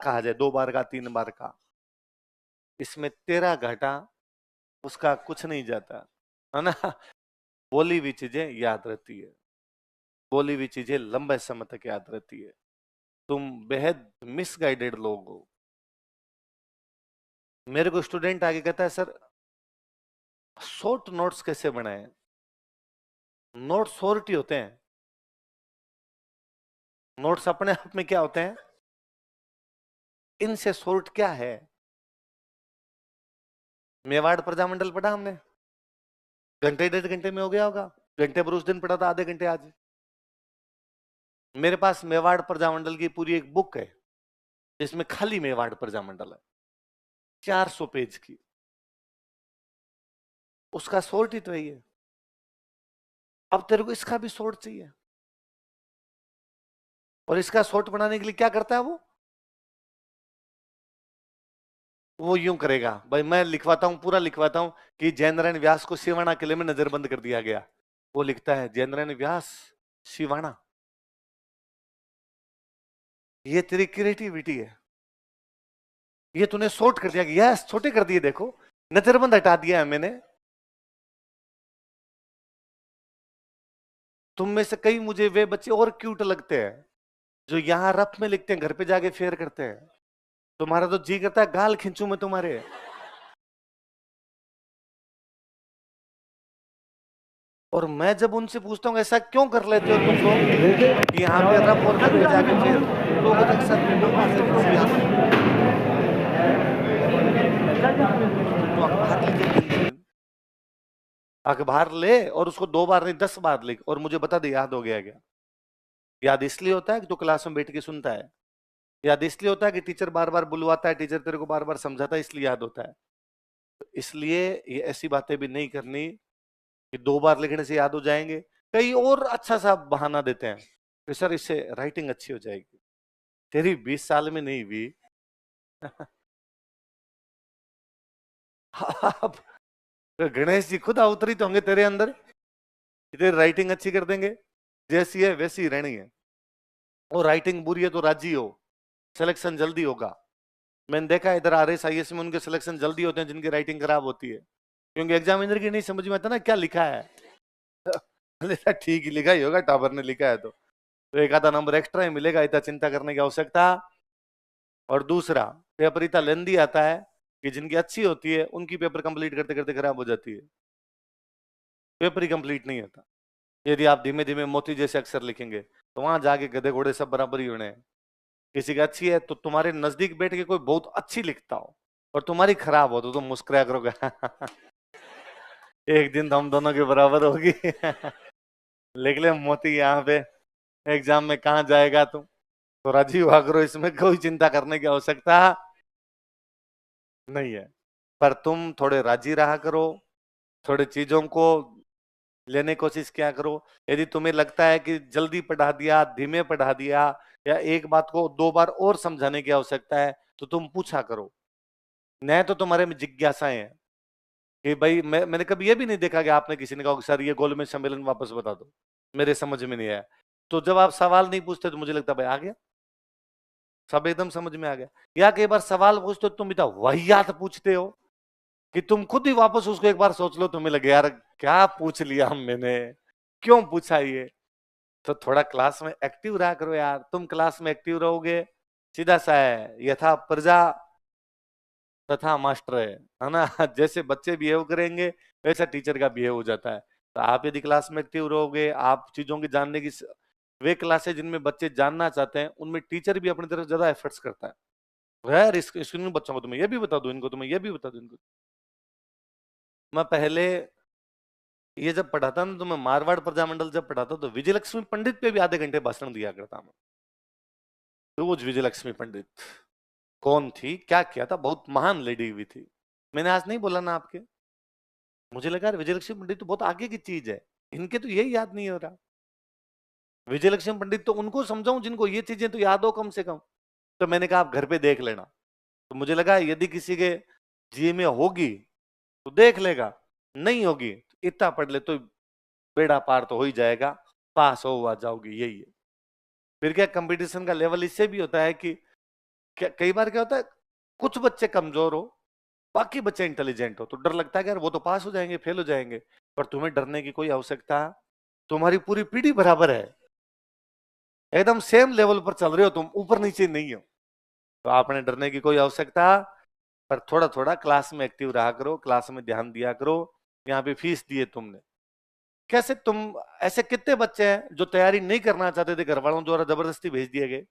कहा जाए, 2 बार का 3 बार का, इसमें तेरा घाटा, उसका कुछ नहीं जाता, है ना। बोली हुई चीजें याद रहती है, बोली हुई चीजें लंबे समय तक याद रहती है। तुम बेहद मिसगाइडेड लोग हो। मेरे को स्टूडेंट आगे कहता है, सर शॉर्ट नोट्स कैसे बनाए। नोट्स शॉर्ट ही होते हैं। नोट्स अपने आप में क्या होते हैं, इनसे शॉर्ट क्या है। मेवाड़ प्रजामंडल पढ़ा हमने, घंटे 1.5 घंटे में हो गया होगा। घंटे पर उस दिन पढ़ा था, आधे घंटे आज। मेरे पास मेवाड़ प्रजामंडल की पूरी एक बुक है, जिसमें खाली मेवाड़ प्रजामंडल है, 400 पेज की। उसका शॉर्ट ही तो है ये। अब तेरे को इसका भी शॉर्ट चाहिए, और इसका शॉर्ट बनाने के लिए क्या करता है वो यूं करेगा, भाई मैं लिखवाता हूं, पूरा लिखवाता हूं कि जयनारायण व्यास को सिवाना किले में नजरबंद कर दिया गया। वो लिखता है जयनारायण व्यास सिवाना। ये तेरी क्रिएटिविटी है, ये तूने शॉर्ट कर दिया, यस छोटे कर दिए, देखो नजरबंद हटा दिया है मैंने। तुम में से कई मुझे वे बच्चे और क्यूट लगते हैं जो यहां रफ में लिखते हैं, घर पे जाके फेयर करते हैं। तुम्हारा तो जी करता है गाल खींचू मैं तुम्हारे। और मैं जब उनसे पूछता हूँ ऐसा क्यों कर लेते हो तुम लोग कि यहाँ पे रफ और घर पे जाके फेयर, लोग कहते हैं, सर मैं 2 बार से लिख दिया तो अखबार लिखे, अखबार ले और उसको 2 बार नहीं 10 बार लिख और मुझे बता दे याद हो गया क्या। याद इसलिए होता है कि तू क्लास में बैठ के सुनता है, याद इसलिए होता है कि टीचर बार बार बुलवाता है, टीचर तेरे को बार बार समझाता है, इसलिए याद होता है। तो इसलिए ये ऐसी बातें भी नहीं करनी कि 2 बार लिखने से याद हो जाएंगे। कई और अच्छा सा बहाना देते हैं कि सर इससे राइटिंग अच्छी हो जाएगी। तेरी 20 साल में नहीं हुई। अब गणेश जी खुद अवतरित होंगे तेरे अंदर, तेरी राइटिंग अच्छी कर देंगे, जैसी है वैसी ही रहनी है। और राइटिंग बुरी है तो राजी हो, सिलेक्शन जल्दी होगा। मैंने देखा इधर RS IS में उनके सिलेक्शन जल्दी होते हैं जिनकी राइटिंग खराब होती है, क्योंकि एग्जामिनर की नहीं समझ में आता ना क्या लिखा है। ठीक ही लिखा ही होगा, टाबर ने लिखा है तो एक आधा नंबर एक्स्ट्रा ही मिलेगा, इतना चिंता करने की आवश्यकता। और दूसरा, पेपर इतना लेंदी आता है कि जिनकी अच्छी होती है उनकी पेपर कंप्लीट करते करते खराब हो जाती है, पेपर ही कंप्लीट नहीं होता। यदि आप धीमे धीमे मोती जैसे अक्षर लिखेंगे तो वहां जाके गधे घोड़े सब बराबर ही होने हैं। किसी की अच्छी है तो तुम्हारे नजदीक बैठ के कोई बहुत अच्छी लिखता हो और तुम्हारी खराब हो तो तुम मुस्कुराया करोगे। एक दिन तो हम दोनों के बराबर होगी। लिख ले मोती यहाँ पे, एग्जाम में कहाँ जाएगा तुम, तो राजी हुआ करो, इसमें कोई चिंता करने की आवश्यकता नहीं है। पर तुम थोड़े राजी रहा करो, थोड़े चीजों को लेने की कोशिश क्या करो। यदि तुम्हें लगता है कि जल्दी पढ़ा दिया, धीमे पढ़ा दिया, या एक बात को 2 बार और समझाने की आवश्यकता है, तो तुम पूछा करो। न तो तुम्हारे में जिज्ञासाएं हैं कि भाई मैंने कभी ये भी नहीं देखा कि आपने किसी ने कहा कि सर ये गोलमेज सम्मेलन वापस बता दो, मेरे समझ में नहीं आया। तो जब आप सवाल नहीं पूछते तो मुझे लगता भाई आ गया, सब एकदम समझ में आ गया। या कई बार सवाल पूछते हो तुम इतना वाहियात पूछते हो कि तुम खुद ही वापस उसको एक बार सोच लो, तुम्हें लगे यार क्या पूछ लिया हम मैंने, क्यों पूछा ये। तो थोड़ा क्लास में एक्टिव रहा करो यार। तुम क्लास में एक्टिव रहोगे, सीधा सा है, यथा प्रजा तथा मास्टर है ना। जैसे बच्चे बिहेव करेंगे वैसा टीचर का बिहेव हो जाता है। तो आप यदि क्लास में एक्टिव रहोगे, आप चीजों की जानने की, वे क्लासेस जिनमें बच्चे जानना चाहते हैं उनमें टीचर भी अपनी तरफ ज्यादा एफर्ट्स करता है। यार इन बच्चों को तुम्हें ये भी बता दो, इनको तुम्हें ये भी बता दो, इनको। मैं पहले ये जब पढ़ाता ना तो मैं मारवाड़ प्रजामंडल जब पढ़ाता तो विजयलक्ष्मी पंडित पे भी आधे घंटे भाषण दिया करता मैं। रोज विजयलक्ष्मी पंडित कौन थी, क्या किया था, बहुत महान लेडी हुई थी। मैंने आज नहीं बोला ना आपके, मुझे लगा विजयलक्ष्मी पंडित तो बहुत आगे की चीज है, इनके तो यही याद नहीं हो रहा। विजयलक्ष्मी पंडित तो उनको समझाऊं जिनको ये चीजें तो याद हो कम से कम। तो मैंने कहा आप घर पे देख लेना। तो मुझे लगा यदि किसी के जी में होगी तो देख लेगा, नहीं होगी तो इतना पढ़ ले तो बेड़ा पार तो हो ही जाएगा, पास हो आ जाओगी, यही है। फिर क्या कंपटीशन का लेवल इससे भी होता है कि कई बार क्या होता है, कुछ बच्चे कमजोर हो, बाकी बच्चे इंटेलिजेंट हो, तो डर लगता है कि यार वो तो पास हो जाएंगे, फेल हो जाएंगे। पर तुम्हें डरने की कोई आवश्यकता, तुम्हारी पूरी पीढ़ी बराबर है, एकदम सेम लेवल पर चल रहे हो तुम, ऊपर नीचे नहीं हो। तो आपने डरने की कोई आवश्यकता, पर थोड़ा थोड़ा क्लास में एक्टिव रहा करो, क्लास में ध्यान दिया करो। यहाँ पे फीस दी है तुमने, कैसे तुम, ऐसे कितने बच्चे हैं जो तैयारी नहीं करना चाहते थे, घर वालों द्वारा जबरदस्ती भेज दिए गए।